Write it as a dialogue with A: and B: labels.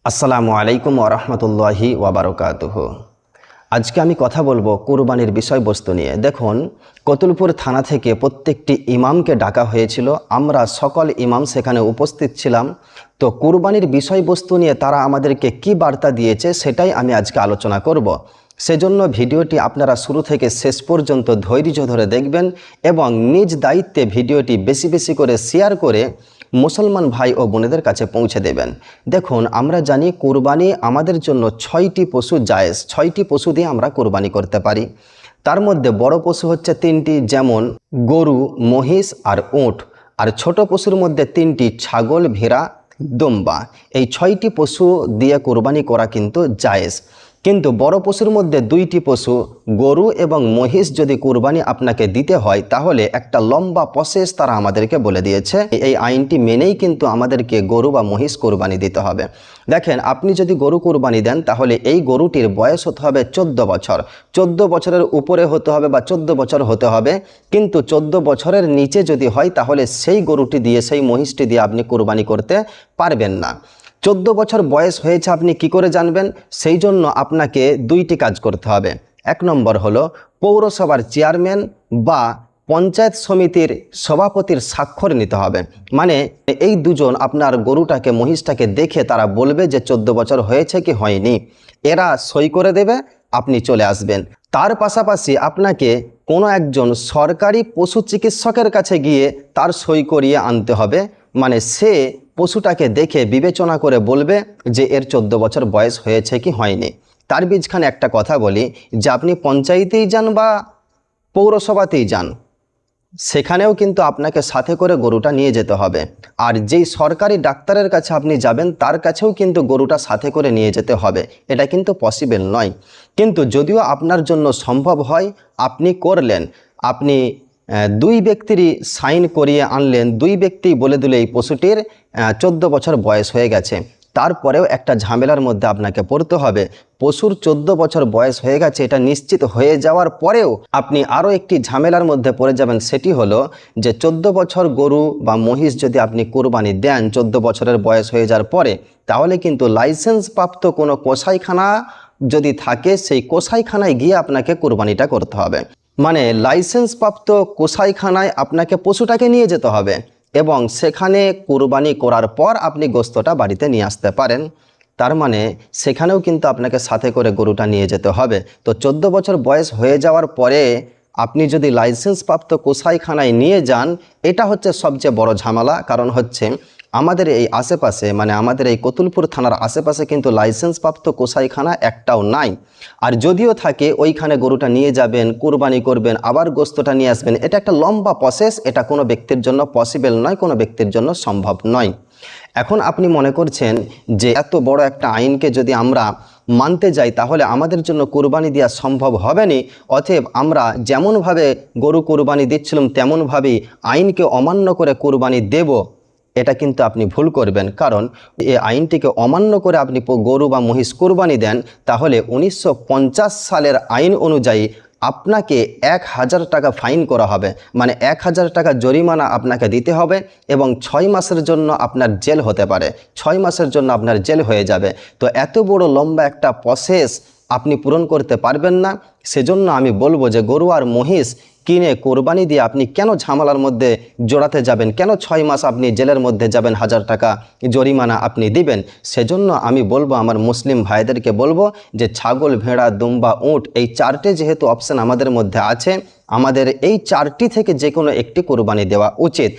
A: আসসালামু আলাইকুম ওরহমতুল্লাহি ওয়াবারকাতুহু। আজকে আমি কথা বলবো কুরবানির বিষয়বস্তু নিয়ে। দেখুন, কতুলপুর থানা থেকে প্রত্যেকটি ইমামকে ডাকা হয়েছিল। আমরা সকল ইমাম সেখানে উপস্থিত ছিলাম। তো কুরবানির বিষয়বস্তু নিয়ে তারা আমাদেরকে কি বার্তা দিয়েছে সেটাই আমি আজকে আলোচনা করব। সেজন্য ভিডিওটি আপনারা শুরু থেকে শেষ পর্যন্ত ধৈর্য ধরে দেখবেন এবং নিজ দায়িত্বে ভিডিওটি বেশি বেশি করে শেয়ার করে মুসলমান ভাই ও বোনেদের কাছে পৌঁছে দেবেন। দেখুন, আমরা জানি কুরবানি আমাদের জন্য 6টি পশু জায়েজ, 6টি পশু দিয়ে আমরা কুরবানি করতে পারি। তার মধ্যে বড় পশু হচ্ছে 3টি, যেমন গরু, মহিষ আর উট। আর ছোট পশুর মধ্যে 3টি, ছাগল, ভেড়া, দুম্বা। এই 6টি পশু দিয়ে কুরবানি করা কিন্তু জায়েজ। কিন্তু বড় পশুর মধ্যে 2টি পশু, গরু এবং মহিষ যদি কুরবানি আপনাকে দিতে হয় তাহলে একটা লম্বা প্রসেস তারা আমাদেরকে বলে দিয়েছে। এই আইনটি মেনেই কিন্তু আমাদেরকে গরু বা মহিষ কুরবানি দিতে হবে। দেখেন, আপনি যদি গরু কুরবানি দেন তাহলে এই গরুটির বয়স হতে হবে 14 বছর। 14 বছরের উপরে হতে হবে বা 14 বছর হতে হবে। কিন্তু 14 বছরের নিচে যদি হয় তাহলে সেই গরুটি দিয়ে, সেই মহিষটি দিয়ে আপনি কুরবানি করতে পারবেন না। 14 বছর বয়স হয়েছে আপনি কি করে জানবেন? সেই জন্য আপনাকে 2টি কাজ করতে হবে। 1 নম্বর হলো পৌরসভার চেয়ারম্যান বা পঞ্চায়েত সমিতির সভাপতির স্বাক্ষর নিতে হবে। মানে এই দুজন আপনার গরুটাকে, মহিষটাকে দেখে তারা বলবে যে 14 বছর হয়েছে কি হয়নি। এরা সই করে দেবে, আপনি চলে আসবেন। তার পাশাপাশি আপনাকে কোনো একজন সরকারি পশু চিকিৎসকের কাছে গিয়ে তার সই করিয়ে আনতে হবে। মানে সে পশুটাকে দেখে বিবেচনা করে বলবে যে এর 14 বছর বয়স হয়েছে কি হয়নি। তার বীজখানে একটা কথা বলি, যে আপনি পঞ্চায়েতেই যান বা পৌরসভাতেই যান, সেখানেও কিন্তু আপনাকে সাথে করে গরুটা নিয়ে যেতে হবে। আর যেই সরকারি ডাক্তারের কাছে আপনি যাবেন তার কাছেও কিন্তু গরুটা সাথে করে নিয়ে যেতে হবে। এটা কিন্তু পসিবল নয়। কিন্তু যদিও আপনার জন্য সম্ভব হয়, আপনি করলেন। আপনি 2 ব্যক্তিরই সাইন করিয়ে আনলেন, 2 ব্যক্তি বলে দিলে এই পশুটির 14 বছর বয়স হয়ে গেছে। তারপরেও একটা ঝামেলার মধ্যে আপনাকে পড়তে হবে। পশুর 14 বছর বয়স হয়ে গেছে এটা নিশ্চিত হয়ে যাওয়ার পরেও আপনি আরও একটি ঝামেলার মধ্যে পড়ে যাবেন। সেটি হলো যে 14 বছর গরু বা মহিষ যদি আপনি কুরবানি দেন 14 বছরের বয়স হয়ে যাওয়ার পরে, তাহলে কিন্তু লাইসেন্স প্রাপ্ত কোনো কসাইখানা যদি থাকে সেই কসাইখানায় গিয়ে আপনাকে কুরবানিটা করতে হবে। মানে লাইসেন্স প্রাপ্ত কসাইখানায় আপনাকে পশুটাকে নিয়ে যেতে হবে এবং সেখানে কুরবানি করার পর আপনি গোশতটা বাড়িতে নিয়ে আসতে পারেন। তার মানে সেখানেও কিন্তু আপনাকে সাথে করে গরুটা নিয়ে যেতে হবে। তো 14 বছর বয়স হয়ে যাওয়ার পরে আপনি যদি লাইসেন্স প্রাপ্ত কসাইখানায় নিয়ে যান, এটা হচ্ছে সবচেয়ে বড় ঝামেলা। কারণ হচ্ছে আমাদের এই আশেপাশে, মানে আমাদের এই কতুলপুর থানার আশেপাশে কিন্তু লাইসেন্স প্রাপ্ত কসাইখানা একটাও নাই। আর যদিও থাকে, ওইখানে গরুটা নিয়ে যাবেন, কুরবানি করবেন, আবার গোশতটা নিয়ে আসবেন। এটা একটা লম্বা প্রসেস। এটা কোনো ব্যক্তির জন্য পসিবল নয়, কোনো ব্যক্তির জন্য সম্ভব নয়। এখন আপনি মনে করছেন যে এত বড় একটা আইনকে যদি আমরা মানতে যাই তাহলে আমাদের জন্য কুরবানি দেওয়া সম্ভব হবে না। অতএব আমরা যেমনভাবে গরু কুরবানি দিচ্ছিলাম তেমনভাবেই আইনকে অমান্য করে কুরবানি দেব, এটা কিন্তু আপনি ভুল করবেন। কারণ এই আইনটিকে অমান্য করে আপনি গরু বা মহিষ কুরবানি দেন তাহলে 1950 সালের আইন অনুযায়ী আপনাকে 1000 টাকা ফাইন করা হবে। মানে 1000 টাকা জরিমানা আপনাকে দিতে হবে এবং 6 মাসের জন্য আপনার জেল হতে পারে। 6 মাসের জন্য আপনার জেল হয়ে যাবে। তো এত বড় লম্বা একটা প্রসেস আপনি পূরণ করতে পারবেন না। সেজন্য আমি বলবো যে গরু আর মহিষ কিনে কোরবানি দিয়ে আপনি কেন ঝামেলার মধ্যে জড়াতে যাবেন? কেন 6 মাস আপনি জেলের মধ্যে যাবেন, 1000 টাকা জরিমানা আপনি দিবেন? সেজন্য আমি বলবো, আমার মুসলিম ভাইদেরকে বলবো যে ছাগল, ভেড়া, দুম্বা, উট, এই 4টে যেহেতু অপশান আমাদের মধ্যে আছে, আমাদের এই 4টি থেকে যে কোনো একটি কোরবানি দেওয়া উচিত।